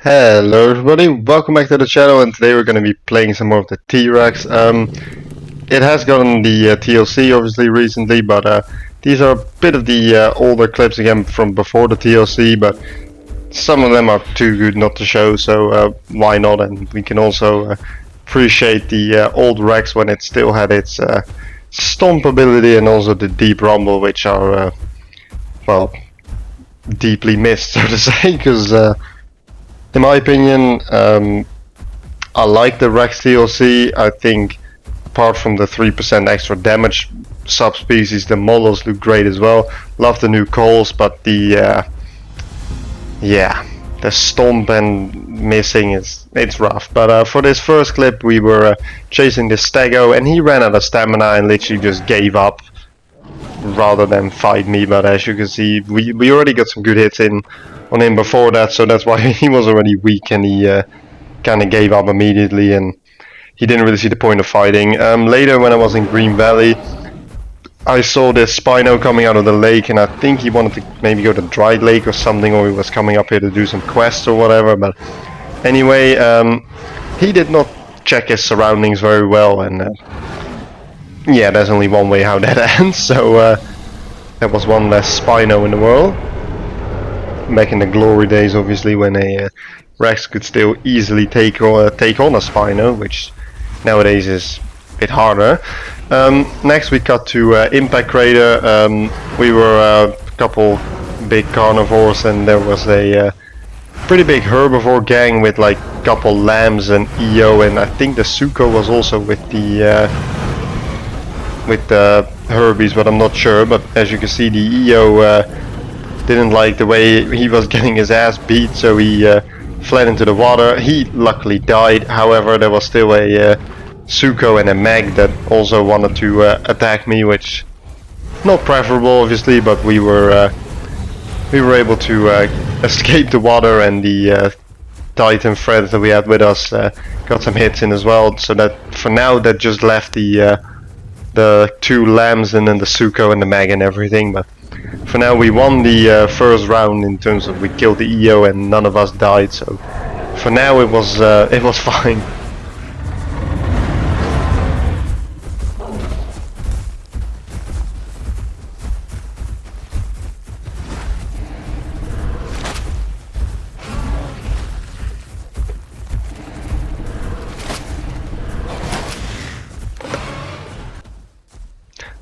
Hello everybody, welcome back to the channel, and today we're going to be playing some more of the T-Rex. It has gotten the TLC obviously recently, but these are a bit of the older clips again from before the TLC, but some of them are too good not to show, so why not? And we can also appreciate the old Rex when it still had its stomp ability and also the deep rumble, which are, well, deeply missed, so to say, because in my opinion, I like the Rex DLC. I think apart from the 3% extra damage subspecies, the models look great as well. Love the new calls, but the the stomp and missing it's rough. But for this first clip, we were chasing the Stego, and he ran out of stamina and literally just gave up rather than fight me. But as you can see, we already got some good hits in on him before that, so that's why he was already weak, and he kind of gave up immediately, and he didn't really see the point of fighting. Later, when I was in Green Valley, I saw this Spino coming out of the lake, and I think he wanted to maybe go to Dry Lake or something, or he was coming up here to do some quests or whatever. But anyway, he did not check his surroundings very well, and yeah, there's only one way how that ends. So that was one less Spino in the world. Back in the glory days, obviously, when a Rex could still easily take on a Spino, which nowadays is a bit harder. Next we cut to Impact Crater. We were a couple big carnivores, and there was a pretty big herbivore gang with like a couple lambs and EO, and I think the Suko was also with the Herbies, but I'm not sure. But as you can see, the EO didn't like the way he was getting his ass beat, so he fled into the water. He luckily died. However, there was still a Suko and a Meg that also wanted to attack me, which not preferable obviously, but we were able to escape the water, and the Titan friends that we had with us got some hits in as well. So that for now that just left the two lambs and then the Suko and the Meg and everything. But for now we won the first round in terms of we killed the EO and none of us died, so for now it was fine.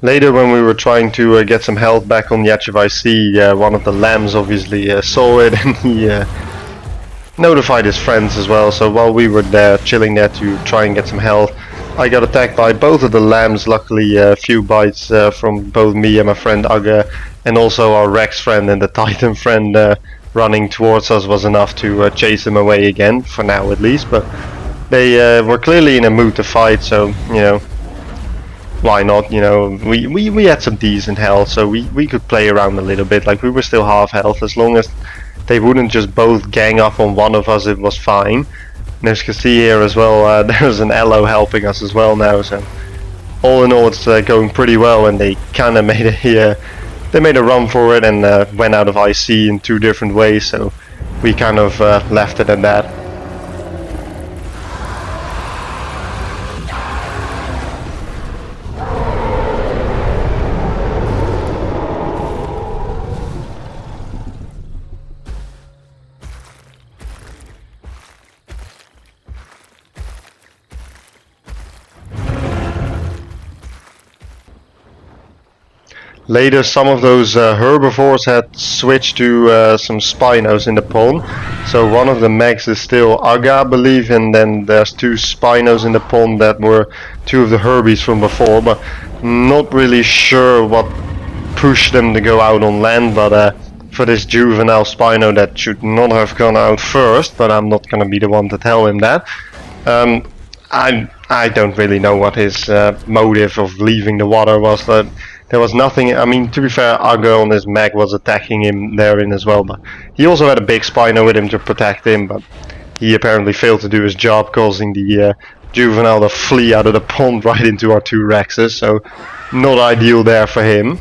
Later, when we were trying to get some health back on the edge of IC, one of the lambs obviously saw it, and he notified his friends as well. So while we were there, chilling there to try and get some health, I got attacked by both of the lambs. Luckily, a few bites from both me and my friend Aga, and also our Rex friend and the Titan friend running towards us was enough to chase them away again, for now at least. But they were clearly in a mood to fight, so you know, why not? You know, we had some decent health, so we could play around a little bit. Like, we were still half health. As long as they wouldn't just both gang up on one of us, it was fine. And as you can see here as well, there's an Elo helping us as well now, so all in all it's going pretty well. And they kind of made a run for it, and went out of IC in two different ways, so we kind of left it at that. Later, some of those herbivores had switched to some Spinos in the pond. So one of the Megs is still Aga, I believe, and then there's two Spinos in the pond that were two of the Herbies from before, but not really sure what pushed them to go out on land. But for this juvenile Spino, that should not have gone out first, but I'm not gonna be the one to tell him that. I don't really know what his motive of leaving the water was. There was nothing. I mean, to be fair, Aga on his Meg was attacking him therein as well, but he also had a big Spino with him to protect him, but he apparently failed to do his job, causing the juvenile to flee out of the pond right into our two Rexes, so not ideal there for him.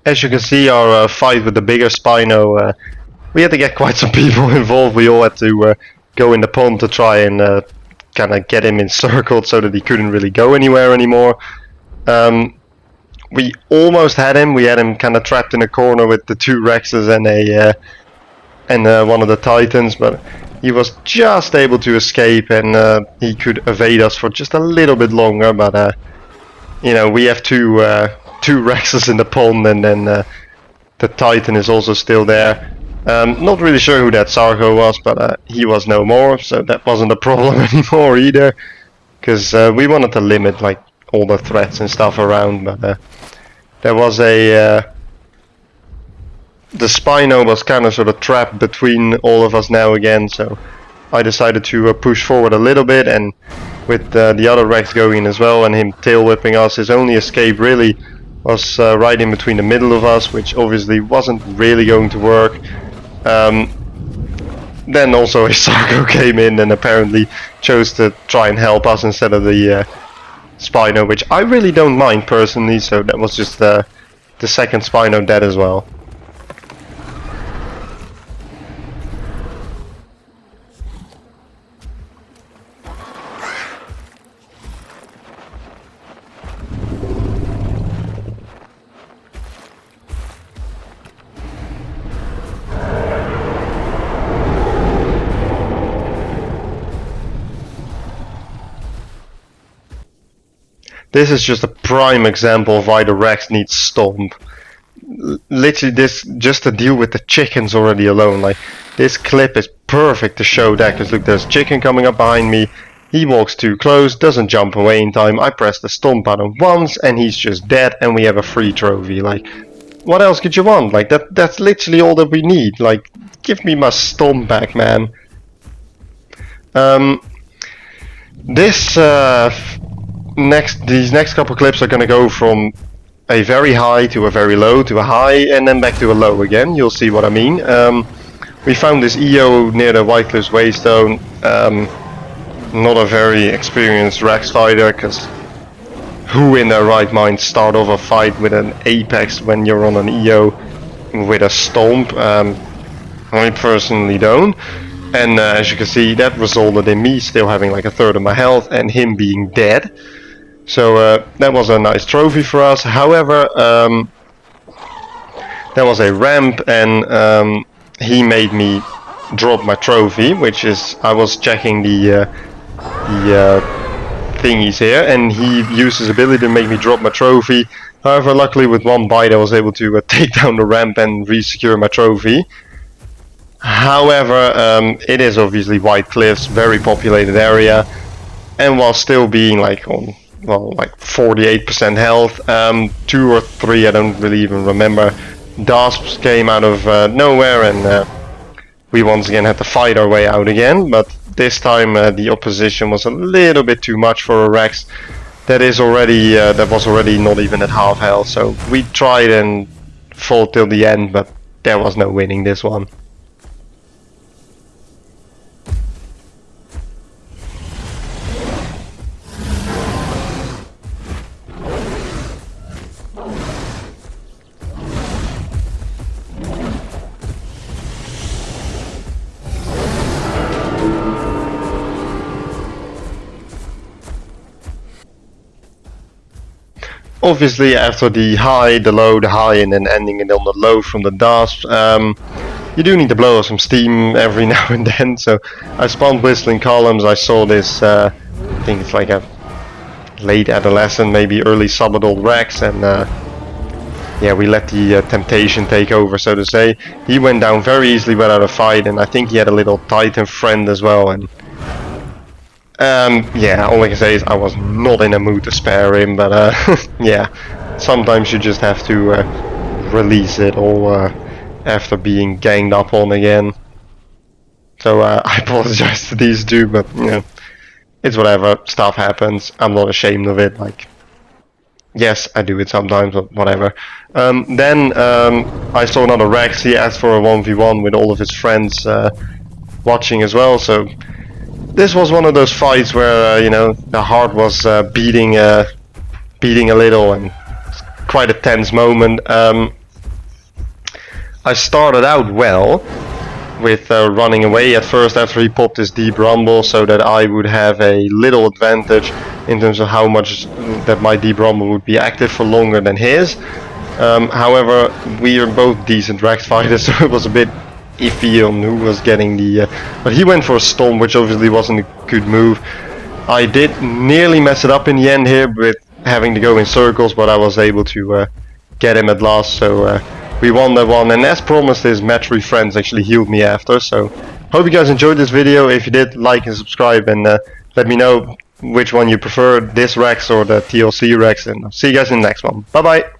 as you can see, our fight with the bigger Spino, we had to get quite some people involved. We all had to go in the pond to try and kind of get him encircled so that he couldn't really go anywhere anymore. We almost had him. We had him kind of trapped in a corner with the 2 Rexes and one of the Titans, but he was just able to escape, and he could evade us for just a little bit longer. But you know, we have two Rexes in the pond, and then the Titan is also still there. Not really sure who that Sargo was, but he was no more, so that wasn't a problem anymore either, because we wanted to limit like all the threats and stuff around. But there was a the Spino was kind of sort of trapped between all of us now again, so I decided to push forward a little bit, and with the other Rex going in as well and him tail whipping us, his only escape really was right in between the middle of us, which obviously wasn't really going to work. Then also a Sargo came in and apparently chose to try and help us instead of the Spino, which I really don't mind personally, so that was just the second Spino dead as well. This is just a prime example of why the Rex needs Stomp. Literally, this just to deal with the chickens already alone. Like, this clip is perfect to show that, because look, there's a chicken coming up behind me. He walks too close, doesn't jump away in time. I press the Stomp button once and he's just dead, and we have a free trophy. Like, what else could you want? Like, that's literally all that we need. Like, give me my Stomp back, man. These next couple clips are gonna go from a very high to a very low to a high and then back to a low again. You'll see what I mean. We found this EO near the White Cliffs Waystone. Not a very experienced Rex fighter, because who in their right mind start off a fight with an Apex when you're on an EO with a Stomp? I personally don't. And as you can see, that resulted in me still having like a third of my health and him being dead. So that was a nice trophy for us. However, there was a ramp, and he made me drop my trophy, which is, I was checking the thingies here, and he used his ability to make me drop my trophy. However, luckily with one bite I was able to take down the ramp and re-secure my trophy. However, it is obviously White Cliffs, very populated area, and while still being like on, well, like 48% health, 2 or 3, I don't really even remember, Dasps came out of nowhere, and we once again had to fight our way out again. But this time the opposition was a little bit too much for a Rex that was already not even at half health. So we tried and fought till the end, but there was no winning this one. Obviously, after the high, the low, the high, and then ending it on the low from the Dasp, you do need to blow off some steam every now and then. So I spawned Whistling Columns. I saw this, I think it's like a late adolescent, maybe early subadult Rex, and yeah, we let the temptation take over, so to say. He went down very easily without a fight, and I think he had a little Titan friend as well. And yeah, all I can say is I was not in a mood to spare him, but yeah, sometimes you just have to release it all after being ganged up on again. So I apologize to these two, but you know, it's whatever, stuff happens, I'm not ashamed of it. Like, yes, I do it sometimes, but whatever. Then I saw another Rex. He asked for a 1v1 with all of his friends watching as well, so this was one of those fights where you know, the heart was beating a little, and quite a tense moment. I started out well with running away at first after he popped his deep rumble, so that I would have a little advantage in terms of how much that my deep rumble would be active for longer than his. However, we are both decent Rex fighters, so it was a bit iffy on who was getting the... but he went for a Stomp, which obviously wasn't a good move. I did nearly mess it up in the end here with having to go in circles, but I was able to get him at last, so we won that one. And as promised, his match-3 friends actually healed me after, so hope you guys enjoyed this video. If you did, like and subscribe, and let me know which one you prefer, this Rex or the TLC Rex, and I'll see you guys in the next one. Bye bye!